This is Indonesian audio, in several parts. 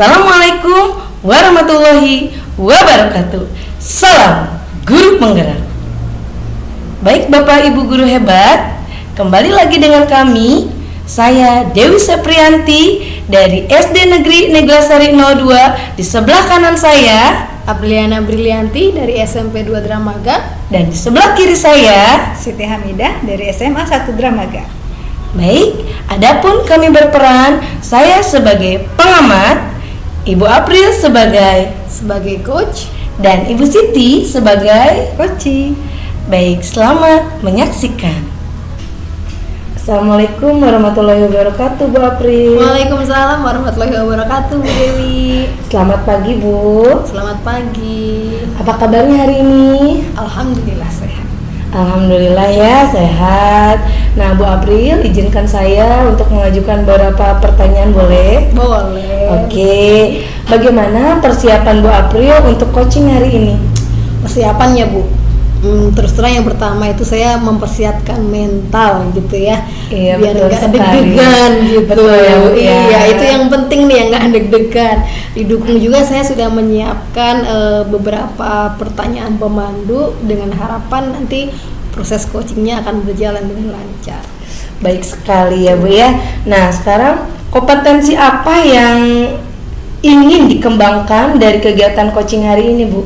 Assalamualaikum warahmatullahi wabarakatuh. Salam guru penggerak. Baik Bapak Ibu guru hebat, kembali lagi dengan kami. Saya Dewi Seprianti dari SD Negeri Neglasari 02. Di sebelah kanan saya Apriliana Brilianti dari SMP 2 Dramaga. dan di sebelah kiri saya Siti Hamidah dari SMA 1 Dramaga. Baik, adapun kami berperan, saya sebagai pengamat, Ibu April sebagai coach dan Ibu Siti sebagai Koci. baik, selamat menyaksikan. Assalamualaikum warahmatullahi wabarakatuh Bu April. Waalaikumsalam warahmatullahi wabarakatuh Bu Dewi. Selamat pagi Bu. Selamat pagi. Apa kabarnya hari ini? Alhamdulillah sehat. Alhamdulillah ya sehat. Nah Bu April, izinkan saya untuk mengajukan beberapa pertanyaan, boleh? Boleh. Oke, bagaimana persiapan Bu April untuk coaching hari ini? Persiapannya Bu, terus terang yang pertama itu saya mempersiapkan mental gitu ya, Iya, biar betul nggak sekali. deg-degan gitu. Betul ya, Bu, ya. Iya, itu yang penting nih, yang nggak deg-degan. Didukung juga saya sudah menyiapkan beberapa pertanyaan pemandu dengan harapan nanti proses coachingnya akan berjalan dengan lancar. Baik sekali ya Bu ya. Nah sekarang kompetensi apa yang ingin dikembangkan dari kegiatan coaching hari ini Bu?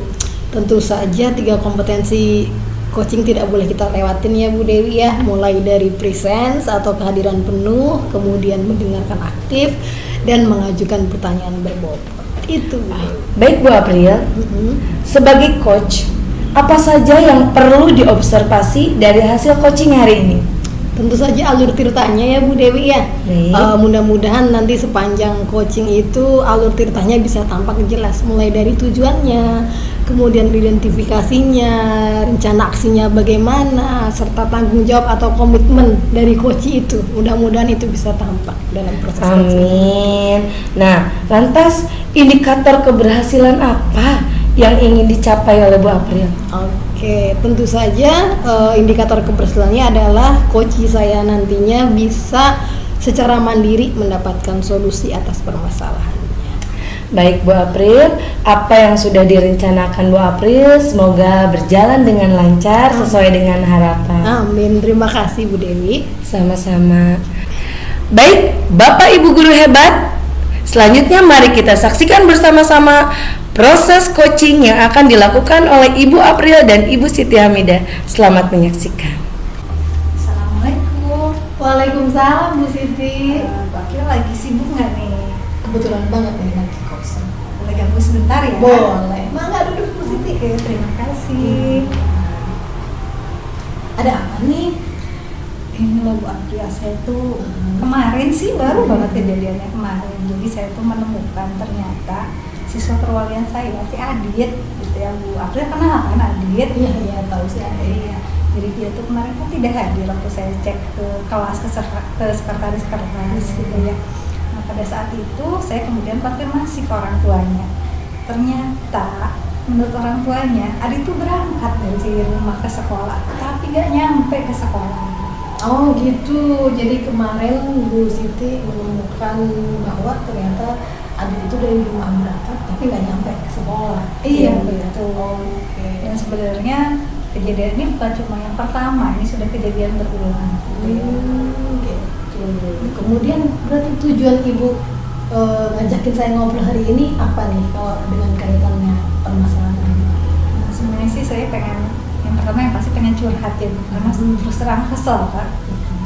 Tentu saja 3 kompetensi coaching tidak boleh kita lewatin ya Bu Dewi ya. Mulai dari presence atau kehadiran penuh, kemudian mendengarkan aktif, dan mengajukan pertanyaan berbobot. Itu Bu Dewi. Baik Bu April, sebagai coach, apa saja yang perlu diobservasi dari hasil coaching hari ini? Tentu saja alur tirtanya ya Bu Dewi ya. Baik. Mudah-mudahan nanti sepanjang coaching itu alur tirtanya bisa tampak jelas, mulai dari tujuannya, kemudian identifikasinya, rencana aksinya bagaimana, serta tanggung jawab atau komitmen dari coach itu. Mudah-mudahan itu bisa tampak dalam proses coaching. Amin. Nah, lantas indikator keberhasilan apa yang ingin dicapai oleh Bu April? Oke, tentu saja indikator keberhasilannya adalah coach saya nantinya bisa secara mandiri mendapatkan solusi atas permasalahannya. Baik Bu April, apa yang sudah direncanakan Bu April semoga berjalan dengan lancar sesuai dengan harapan. Amin, terima kasih Bu Dewi. Sama-sama. Baik, Bapak Ibu guru hebat, selanjutnya mari kita saksikan bersama-sama proses coaching yang akan dilakukan oleh Ibu April dan Ibu Siti Hamidah. Selamat menyaksikan. Assalamualaikum. Waalaikumsalam Bu Siti. Pak April lagi sibuk nggak nih? Kebetulan banget nih lagi kosong. Boleh ganggu sebentar ya? Boleh. Mangga duduk Bu Siti. Oke, terima kasih. Ada apa nih? Ini loh Bu April, saya tuh kemarin sih baru banget kejadiannya kemarin. Jadi saya tuh menemukan ternyata siswa perwalian saya si Adit gitu ya Bu April, kenal kan Adit? Iya, tahu sih ada. Iya. Jadi dia tuh kemarin kan tidak hadir waktu saya cek ke kelas ke sekretaris gitu ya. Nah pada saat itu saya kemudian konfirmasi ke orang tuanya. Ternyata menurut orang tuanya Adit tuh berangkat dari rumah ke sekolah, tapi gak nyampe ke sekolah. Oh gitu. Jadi kemarin Bu Siti menemukan bahwa ternyata Adit itu dari rumah berangkat tapi nggak nyampe ke sekolah. Iya Ya, betul. Oke. Dan sebenarnya kejadian ini bukan cuma yang pertama, ini sudah kejadian berulang. Gitu. Kemudian berarti tujuan Ibu ngajakin saya ngobrol hari ini apa nih kalau dengan kaitannya permasalahan ini? Nah, sebenarnya sih saya pengen, yang pertama yang pasti pengen curhat ya, karena terus terang kesel Kak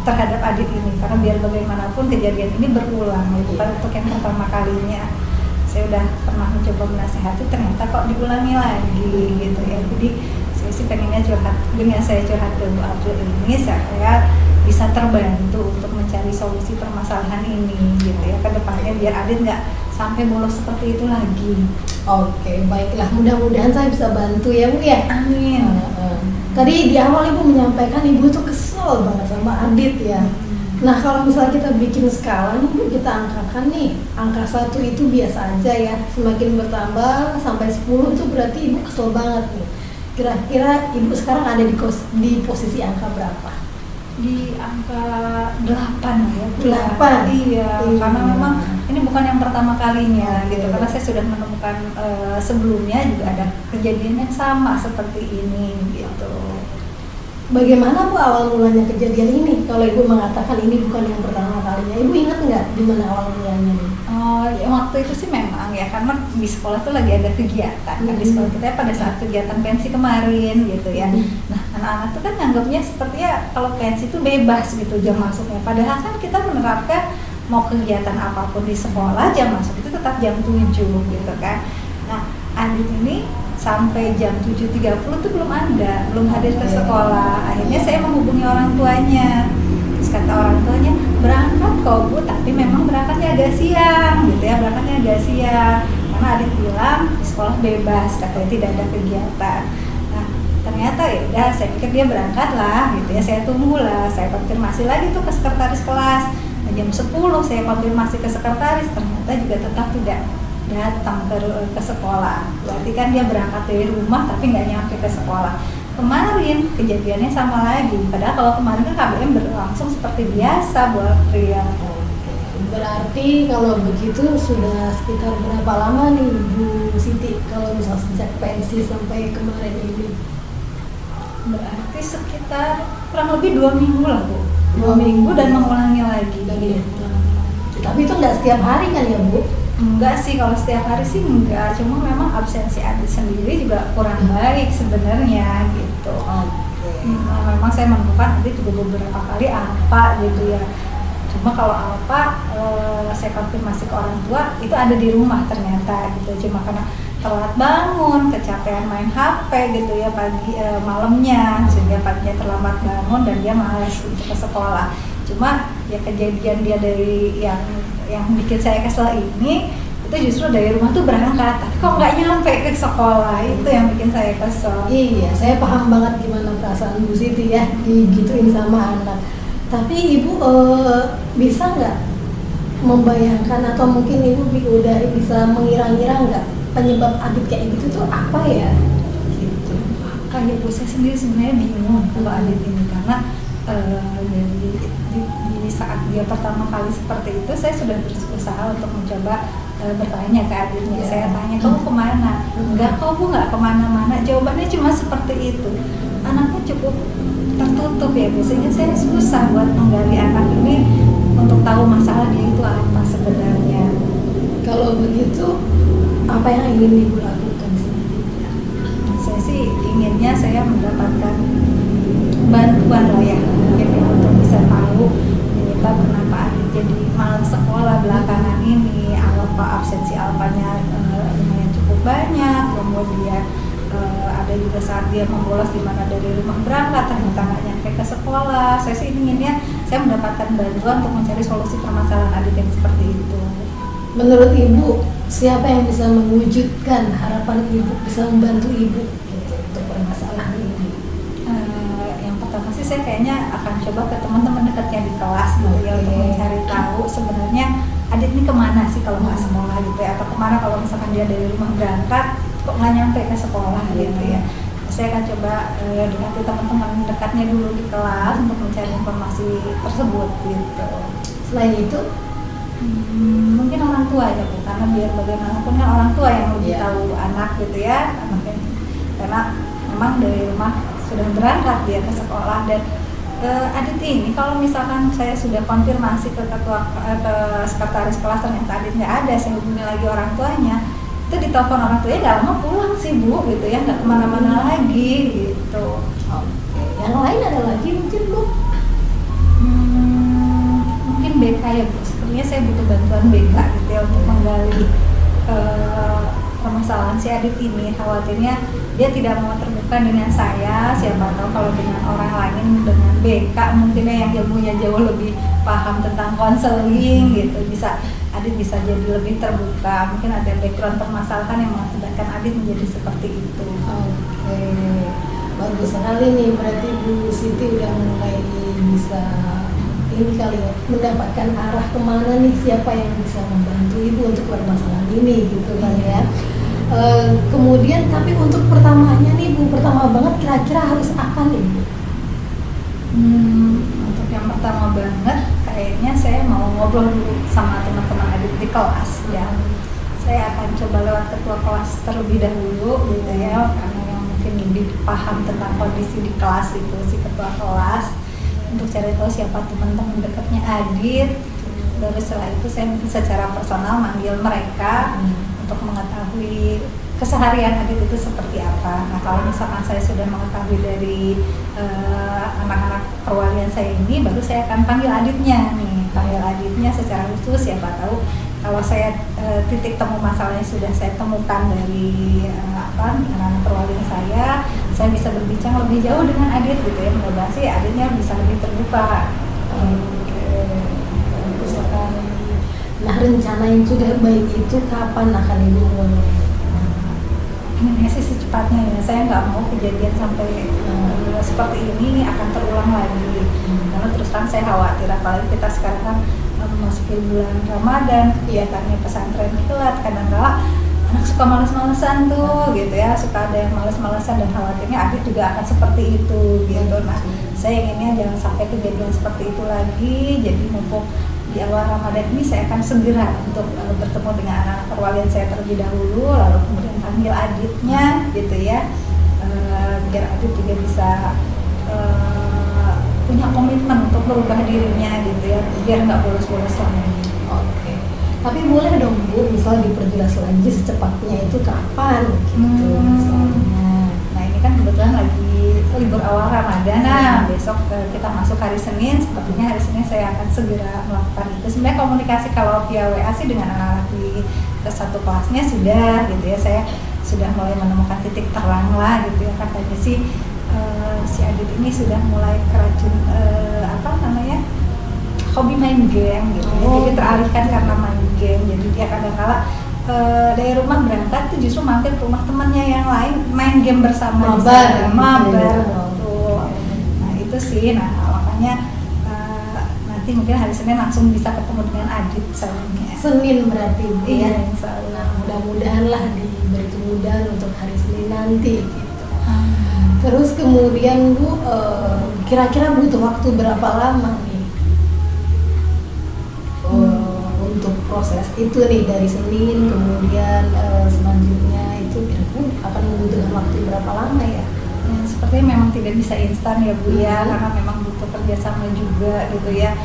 terhadap Adit ini, karena biar bagaimanapun kejadian ini berulang ya, bukan untuk yang pertama kalinya. Saya udah pernah mencoba menasehati, ternyata kok diulangi lagi gitu ya. Jadi saya sih pengennya curhat, dengan saya curhat ke Bu April ini saya bisa terbantu untuk mencari solusi permasalahan ini gitu ya, ke depannya biar Adit nggak sampai bolos seperti itu lagi. Oke, baiklah. Mudah-mudahan saya bisa bantu ya Bu ya. Amin. Tadi di awal Ibu menyampaikan Ibu tuh kesel banget sama Adit ya. Nah kalau misalnya kita bikin skala nih Bu, kita angkakan nih, angka 1 itu biasa aja ya, semakin bertambah sampai 10 itu berarti Ibu kesel banget nih. Kira-kira Ibu sekarang ada di posisi angka berapa? Di angka 8 ya. 8? Iya, karena memang ini bukan yang pertama kalinya Oke. gitu, karena saya sudah menemukan sebelumnya juga ada kejadian yang sama seperti ini gitu. Bagaimana Bu awal mulanya kejadian ini? Kalau Ibu mengatakan ini bukan yang pertama kalinya, Ibu ingat nggak di mana awal mulanya nih? Oh, ya waktu itu sih memang ya, karena di sekolah tuh lagi ada kegiatan kan, di sekolah kita pada saat kegiatan pensi kemarin gitu ya. Nah, anak-anak tuh kan nganggapnya sepertinya kalau pensi itu bebas gitu jam masuknya, padahal kan kita menerapkan mau kegiatan apapun di sekolah jam masuk itu tetap jam 7 gitu kan. Nah, Adit ini sampai jam 7.30 tuh belum hadir ke sekolah. Akhirnya saya menghubungi orang tuanya. Terus kata orang tuanya, berangkat kok Bu, tapi memang berangkatnya agak siang gitu ya, berangkatnya agak siang. Karena Adit bilang di sekolah bebas, katanya tidak ada kegiatan. Nah, ternyata ya udah, saya pikir dia berangkat lah gitu ya, saya tunggu lah, saya konfirmasi lagi tuh ke sekretaris kelas. Nah, jam 10 saya konfirmasi ke sekretaris, ternyata juga tetap tidak datang ke sekolah. Berarti kan dia berangkat dari rumah tapi nggak nyampe ke sekolah. Kemarin kejadiannya sama lagi, padahal kalau kemarin kan KBM berlangsung seperti biasa buat pria. Berarti kalau begitu sudah sekitar berapa lama nih Bu Siti kalau misal sejak pensi sampai kemarin ini? Berarti sekitar kurang lebih 2 minggu lah Bu. 2 Oh. minggu dan mengulangi lagi. Tapi itu nggak setiap hari kan ya Bu? Enggak sih, kalau setiap hari sih enggak, cuma memang absensi Adit sendiri juga kurang baik sebenarnya gitu. Nah, memang saya menemukan Adit juga beberapa kali apa gitu ya. Cuma kalau apa saya konfirmasi ke orang tua itu ada di rumah ternyata gitu. Cuma karena telat bangun, kecapean main HP gitu ya pagi malamnya, sehingga paginya terlambat bangun dan dia malas untuk ke sekolah. Cuma ya kejadian dia dari yang bikin saya kesel ini itu justru dari rumah tuh berangkat tapi kok nggak nyampe ke sekolah, itu yang bikin saya kesel. Iya, saya paham banget gimana perasaan Bu Siti ya digituin sama anak. Tapi Ibu bisa nggak membayangkan atau mungkin Ibu udah bisa mengira-ngira nggak penyebab Adit kayak gitu tuh apa ya? Gitu. Kayak ibu saya sendiri sebenarnya bingung kalau Adit ini, karena di saat dia pertama kali seperti itu saya sudah berusaha untuk mencoba bertanya ke Aditnya. Saya tanya, kamu kemana? Enggak kok Bu, nggak kemana-mana. Jawabannya cuma seperti itu. Anaknya cukup tertutup ya Bu, sehingga saya susah buat menggali anak ini untuk tahu masalah dia itu apa sebenarnya. Kalau begitu, apa yang ingin Ibu lakukan selanjutnya? Saya sih inginnya saya mendapatkan bantuan lah ya, mungkin ya, untuk bisa tahu penyebab kenapa Adit jadi malas sekolah belakangan ini. Absensi alpanya lumayan cukup banyak, kemudian ada juga saat dia membolos di mana dari rumah berangkat ternyata nggak nyampe ke sekolah. Saya sih inginnya saya mendapatkan bantuan untuk mencari solusi permasalahan Adit yang seperti itu. Menurut Ibu, siapa yang bisa mewujudkan harapan Ibu, bisa membantu Ibu gitu, untuk permasalahan ini? Yang pertama sih saya kayaknya akan coba ke teman-teman dekatnya di kelas gitu ya, untuk mencari tahu sebenarnya Adit ini kemana sih kalau nggak sekolah gitu ya, atau kemana kalau misalkan dia dari rumah berangkat kok nggak nyampe ke sekolah gitu ya. Saya akan coba dekati teman-teman dekatnya dulu di kelas untuk mencari informasi tersebut gitu. Selain itu, Mungkin orang tua ya Bu, karena biar bagaimanapun kan orang tua yang lebih Iya. tahu anak gitu ya, anaknya. Karena memang dari rumah sudah berangkat dia ke sekolah. Dan Adit ini kalau misalkan saya sudah konfirmasi ke sekretaris kelas ternyata Adit nggak ada, saya hubungi lagi orang tuanya, itu ditelepon orang tuanya nggak lama pulang sih Bu gitu ya, nggak kemana-mana lagi gitu. yang lain ada lagi mungkin Bu? Mungkin BK ya Bu, sebenarnya saya butuh bantuan BK gitu ya untuk menggali permasalahan si Adit ini. Khawatirnya dia tidak mau terbuka dengan saya, siapa tahu kalau dengan orang lain, dengan BK mungkin yang ilmunya jauh lebih paham tentang konseling gitu, Adit bisa jadi lebih terbuka. Mungkin ada background permasalahan yang mengakibatkan Adit menjadi seperti itu. Oke, bagus sekali nih, berarti Bu Siti udah mulai bisa ini kali ya, mendapatkan arah kemana nih, siapa yang bisa membantu Ibu untuk permasalahan ini gitu kan ya. Kemudian tapi untuk pertamanya nih Bu, pertama banget kira-kira harus apa nih Bu? Untuk yang pertama banget kayaknya saya mau ngobrol dulu sama teman-teman Adit di kelas ya. Saya akan coba lewat ketua kelas terlebih dahulu gitu ya, karena yang mungkin lebih paham tentang kondisi di kelas itu si ketua kelas, untuk cari tahu siapa teman-teman dekatnya Adit. Lalu setelah itu saya mungkin secara personal manggil mereka untuk mengetahui keseharian Adit itu seperti apa. Nah kalau misalkan saya sudah mengetahui dari anak-anak perwalian saya ini, baru saya akan panggil Aditnya nih, panggil Aditnya secara khusus. Siapa tahu kalau saya titik temu masalahnya sudah saya temukan dari anak-anak perwalian saya bisa berbincang lebih jauh dengan Adit gitu ya. Mudah-mudahan sih Aditnya bisa lebih terbuka. Bagus sekali. Nah rencana yang sudah baik itu kapan akan Ibu mulai? Ini sih secepatnya ya, saya nggak mau kejadian sampai seperti ini akan terulang lagi. Karena terus terang saya khawatir, apalagi kita sekarang kan memasuki bulan Ramadan, kegiatannya pesantren kilat, kadang-kadang anak suka males-malesan tuh gitu ya, suka ada yang males-malesan, dan khawatirnya Adit juga akan seperti itu gitu. Nah saya inginnya jangan sampai kejadian seperti itu lagi. Jadi mumpung di awal Ramadan ini saya akan segera untuk bertemu dengan anak-anak perwalian saya terlebih dahulu, lalu kemudian panggil Aditnya gitu ya, biar Adit juga bisa punya komitmen untuk merubah dirinya gitu ya, biar nggak bolos-bolos lagi. Oke. Tapi boleh dong Bu, misal diperjelas lagi secepatnya itu kapan gitu misalnya. Nah ini kan kebetulan lagi libur awal Ramadan, nah besok kita masuk hari Senin, sepertinya hari Senin saya akan segera melakukan itu. Sebenarnya komunikasi kalau via WA sih dengan anak-anak di satu kelasnya sudah gitu ya, saya sudah mulai menemukan titik terang lah gitu ya. Katanya sih si Adit ini sudah mulai keracun hobi main game gitu ya. Jadi teralihkan karena main game, jadi dia kadang-kala dari rumah berangkat tuh justru mampir ke rumah temannya yang lain main game bersama, mabar betul. Nah itu sih, nah makanya nanti mungkin hari Senin langsung bisa ketemu dengan Adit sayangnya. Senin berarti Bu ya. Iya, insyaallah. Nah mudah-mudahan lah diberi kemudahan untuk hari Senin nanti gitu. Terus kemudian Bu, kira-kira butuh waktu berapa lama nih untuk proses itu nih dari Senin kemudian selanjutnya itu kira-kira akan membutuhkan waktu berapa lama ya? Sepertinya memang tidak bisa instan ya Bu ya, karena memang butuh kerjasama juga gitu ya.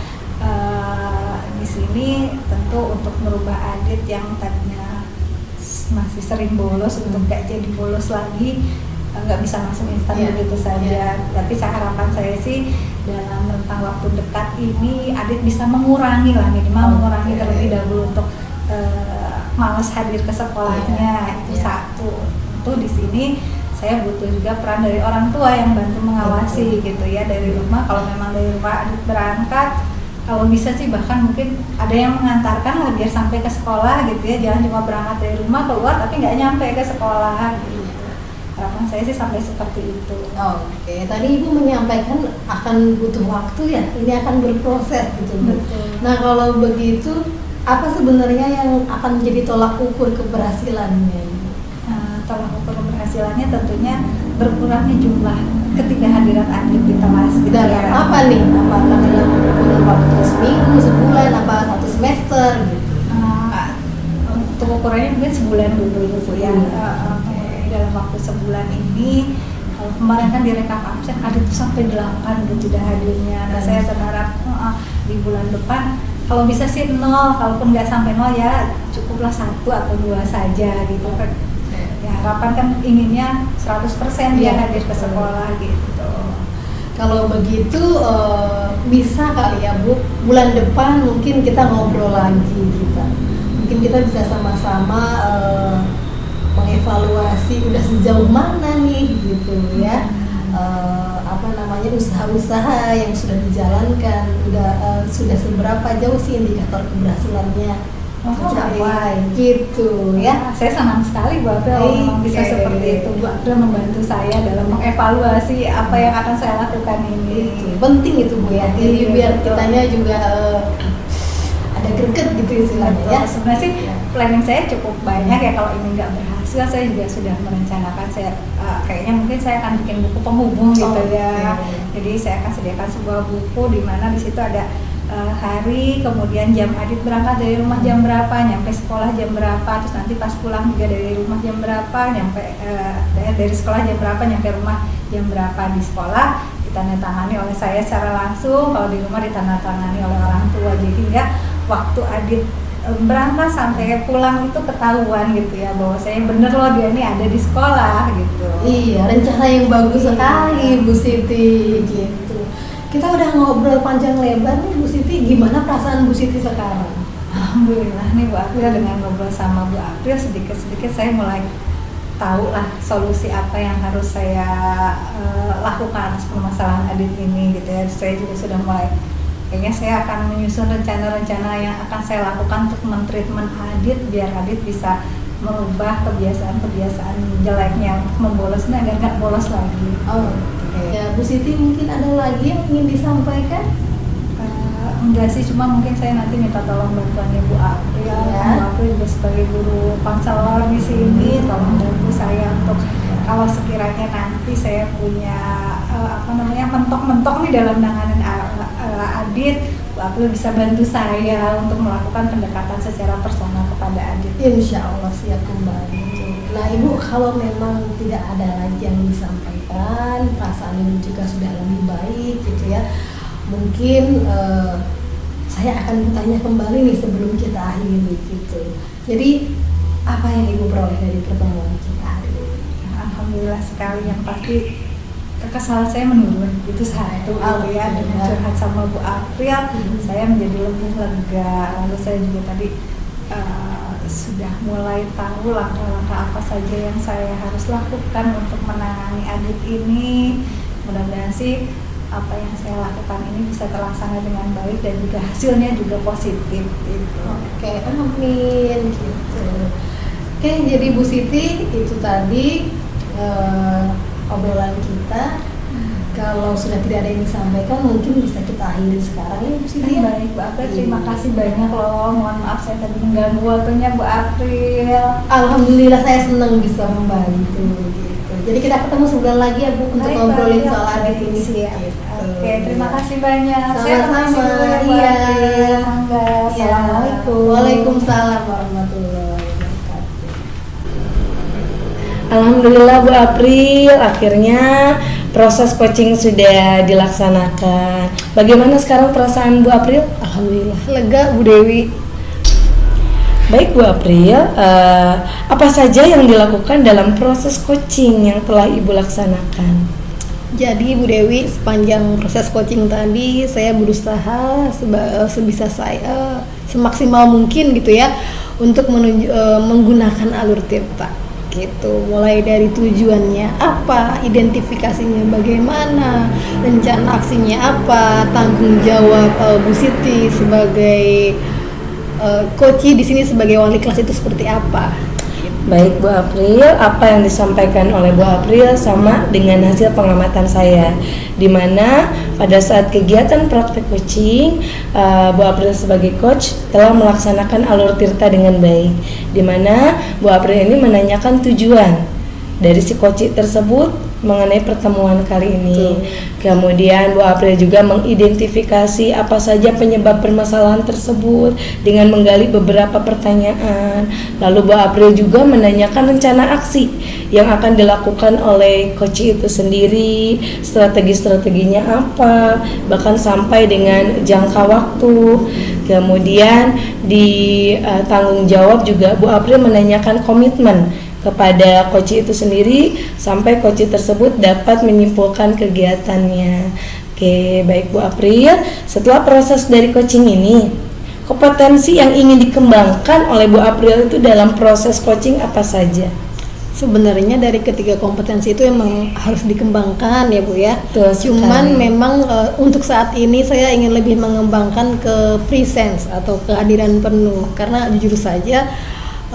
Di sini tentu untuk merubah Adit yang tadinya masih sering bolos untuk gak jadi bolos lagi, nggak bisa langsung instan begitu saja. Tapi harapan saya sih dalam rentang waktu dekat ini Adit bisa mengurangi lah, minimal mengurangi terlebih dahulu untuk malas hadir ke sekolahnya. Itu satu. Tentu di sini saya butuh juga peran dari orang tua yang bantu mengawasi gitu ya dari rumah. Kalau memang dari rumah Adit berangkat, kalau bisa sih bahkan mungkin ada yang mengantarkan lah biar sampai ke sekolah gitu ya. Jangan cuma berangkat dari rumah keluar tapi nggak nyampe ke sekolah gitu. Harapan saya sih sampai seperti itu. Oke, tadi Ibu menyampaikan akan butuh waktu ya, ini akan berproses gitu. Betul. Nah kalau begitu, apa sebenarnya yang akan menjadi tolak ukur keberhasilannya Ibu? Tolak ukur keberhasilannya tentunya berkurangnya jumlah ketidakhadiran Adit di kelas gitu ya. Apa nih? Apakah dalam kurun waktu seminggu, sebulan, apa 1 semester gitu? Untuk ukurannya mungkin sebulan dulu gitu ya. Dalam waktu sebulan ini, kalau kemarin kan direkap absen Adit tuh sampai 8 gitu tidak hadirnya. Nah saya berharap di bulan depan kalau bisa sih 0, kalaupun nggak sampai 0 ya cukuplah 1 atau 2 saja gitu kan. Ya harapan kan inginnya 100% dia hadir ke sekolah gitu. Kalau begitu bisa kali ya Bu, bulan depan mungkin kita ngobrol lagi kita. Mungkin kita bisa sama-sama mengevaluasi udah sejauh mana nih gitu ya. Usaha-usaha yang sudah dijalankan sudah seberapa jauh sih indikator keberhasilannya tercapai gitu ya. Saya senang sekali Bu April memang bisa seperti itu. Bu April membantu saya dalam mengevaluasi apa yang akan saya lakukan ini. Penting itu Bu ya. Jadi biar kitanya juga ada greget gitu istilahnya ya. Sebenarnya sih planning saya cukup banyak ya. Kalau ini nggak berhasil, saya juga sudah merencanakan kayaknya mungkin saya akan bikin buku penghubung gitu ya. Jadi saya akan sediakan sebuah buku di mana di situ ada hari, kemudian jam Adit berangkat dari rumah jam berapa, nyampe sekolah jam berapa, terus nanti pas pulang juga dari rumah jam berapa, nyampe dari sekolah jam berapa, nyampe rumah jam berapa. Di sekolah ditandatangani oleh saya secara langsung, kalau di rumah ditandatangani oleh orang tua, jadi nggak waktu Adit berangkat sampai pulang itu ketahuan gitu ya, bahwa saya bener loh dia ini ada di sekolah gitu. Iya, rencana yang bagus sekali Bu Siti gitu. Kita udah ngobrol panjang lebar nih Bu Siti, gimana perasaan Bu Siti sekarang? Alhamdulillah nih Bu April, dengan ngobrol sama Bu April sedikit-sedikit saya mulai tahu lah solusi apa yang harus saya lakukan atas permasalahan Adit ini gitu ya. Saya juga sudah mulai, kayaknya saya akan menyusun rencana-rencana yang akan saya lakukan untuk mentreatment Adit biar Adit bisa merubah kebiasaan-kebiasaan jeleknya untuk membolosnya agar nggak bolos lagi. Oh, ya Bu Siti mungkin ada lagi yang ingin disampaikan? Enggak sih, cuma mungkin saya nanti minta tolong bantuannya Bu April. Ya. Bu April juga sebagai guru konselor di sini, tolong bantu saya untuk kalau sekiranya nanti saya punya mentok-mentok nih dalam nanganin Adit, Bu April bisa bantu saya untuk melakukan pendekatan secara personal kepada Adit. Insya Allah siap membantu. Nah Ibu, kalau memang tidak ada lagi yang disampaikan, perasaan Ibu juga sudah lebih baik gitu ya, mungkin saya akan bertanya kembali nih sebelum kita akhiri gitu. Jadi apa yang Ibu peroleh dari pertemuan kita hari ini? Alhamdulillah sekali, yang pasti kekesalan saya menurun, itu satu gitu ya. Dengan curhat sama Bu April, saya menjadi lebih lega. Lalu saya juga tadi sudah mulai tahu langkah-langkah apa saja yang saya harus lakukan untuk menangani Adit ini. Mudah-mudahan sih apa yang saya lakukan ini bisa terlaksana dengan baik dan juga hasilnya juga positif gitu. Oke, amin gitu. Oke, jadi Bu Siti itu tadi obrolan kita. Kalau sudah tidak ada yang disampaikan, mungkin bisa kita akhiri sekarang ya Bu Siti. Baik Bu April, terima kasih banyak loh. Mohon maaf saya tadi mengganggu waktunya Bu April. Alhamdulillah saya senang bisa membantu gitu. Jadi kita ketemu sebulan lagi ya Bu untuk ngobrolin soal Adit ini. Gitu. Oke, terima kasih banyak. Sama-sama. Iya. Assalamualaikum. Waalaikumsalam warahmatullahi wabarakatuh. Alhamdulillah Bu April, akhirnya proses coaching sudah dilaksanakan. Bagaimana sekarang perasaan Bu April? Alhamdulillah lega Bu Dewi. Baik Bu April, apa saja yang dilakukan dalam proses coaching yang telah Ibu laksanakan? Jadi Bu Dewi, sepanjang proses coaching tadi saya berusaha sebisa saya semaksimal mungkin gitu ya untuk menggunakan alur tirta gitu, mulai dari tujuannya apa, identifikasinya bagaimana, rencana aksinya apa, tanggung jawab Bu Siti sebagai coach di sini sebagai wali kelas itu seperti apa. Baik Bu April, apa yang disampaikan oleh Bu April sama dengan hasil pengamatan saya, di mana pada saat kegiatan praktek coaching, Bu April sebagai coach telah melaksanakan alur tirta dengan baik, di mana Bu April ini menanyakan tujuan dari si coach tersebut mengenai pertemuan kali ini. Kemudian Bu April juga mengidentifikasi apa saja penyebab permasalahan tersebut dengan menggali beberapa pertanyaan. Lalu Bu April juga menanyakan rencana aksi yang akan dilakukan oleh coach itu sendiri, strategi-strateginya apa, bahkan sampai dengan jangka waktu. Kemudian di tanggung jawab juga Bu April menanyakan komitmen kepada coach itu sendiri sampai coach tersebut dapat menyimpulkan kegiatannya. Oke, baik Bu April, setelah proses dari coaching ini, kompetensi yang ingin dikembangkan oleh Bu April itu dalam proses coaching apa saja? Sebenarnya dari ketiga kompetensi itu emang harus dikembangkan ya Bu ya. Betul Cuman sekali. memang untuk saat ini saya ingin lebih mengembangkan ke presence atau kehadiran penuh, karena jujur saja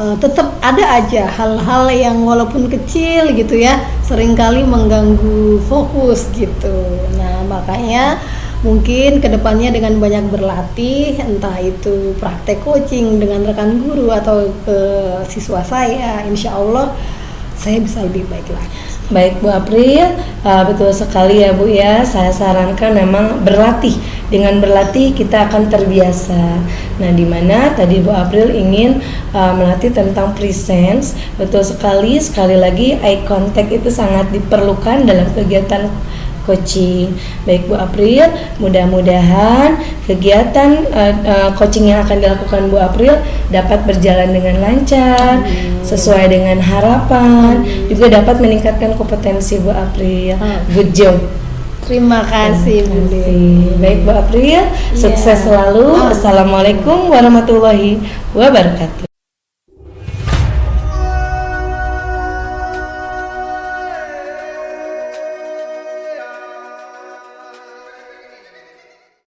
tetap ada aja hal-hal yang walaupun kecil gitu ya seringkali mengganggu fokus gitu. Nah makanya mungkin kedepannya dengan banyak berlatih, entah itu praktek coaching dengan rekan guru atau ke siswa saya, insya Allah saya bisa lebih baik lagi. Baik Bu April, betul sekali ya Bu ya. Saya sarankan memang berlatih. Dengan berlatih kita akan terbiasa. Nah, di mana tadi Bu April ingin melatih tentang presence. Betul sekali. Sekali lagi eye contact itu sangat diperlukan dalam kegiatan coaching. Baik Bu April, mudah-mudahan kegiatan coaching yang akan dilakukan Bu April dapat berjalan dengan lancar, sesuai dengan harapan, juga dapat meningkatkan kompetensi Bu April. Good job. Terima kasih Bu Dewi. Baik Bu April, sukses selalu. Assalamualaikum warahmatullahi wabarakatuh.